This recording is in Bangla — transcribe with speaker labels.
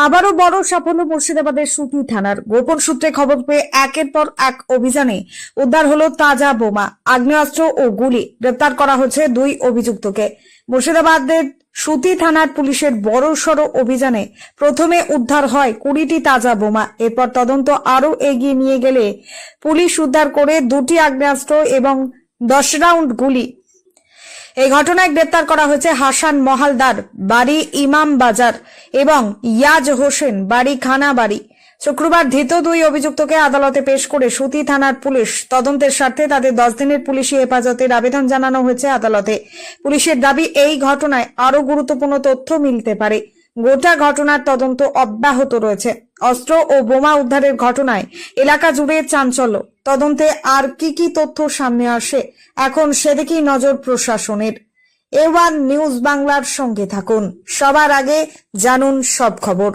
Speaker 1: আবারও বড় সাফল্য মুর্শিদাবাদের সুতি থানার। গোপন সূত্রে খবর পেয়ে একের পর এক অভিযানে উদ্ধার হলো তাজা বোমা, আগ্নেয়াস্ত্র ও গুলি। গ্রেপ্তার করা হচ্ছে 2 অভিযুক্তকে। মুর্শিদাবাদের সুতি থানার পুলিশের বড়সড় অভিযানে প্রথমে উদ্ধার হয় 20টি তাজা বোমা। এরপর তদন্ত আরো এগিয়ে নিয়ে গেলে পুলিশ উদ্ধার করে 2টি আগ্নেয়াস্ত্র এবং 10 রাউন্ড গুলি। এই ঘটনায় গ্রেপ্তার করা হয়েছে হাসান মহালদার, বাড়ি ইমাম বাজার, এবং ইয়াজ হোসেন, বাড়ি খানাবাড়ি। শুক্রবার ধৃত 2 অভিযুক্তকে আদালতে পেশ করে সুতি থানার পুলিশ তদন্তের স্বার্থে তাদের 10 দিনের পুলিশি হেফাজতের আবেদন জানানো হয়েছে আদালতে। পুলিশের দাবি, এই ঘটনায় আরো গুরুত্বপূর্ণ তথ্য মিলতে পারে। গোটা ঘটনার তদন্ত অব্যাহত রয়েছে। অস্ত্র ও বোমা উদ্ধারের ঘটনায় এলাকা জুড়ে চাঞ্চল্য। তদন্তে আর কি তথ্য সামনে আসে এখন সেদিকেই নজর প্রশাসনের। A1 নিউজ বাংলার সঙ্গে থাকুন, সবার আগে জানুন সব খবর।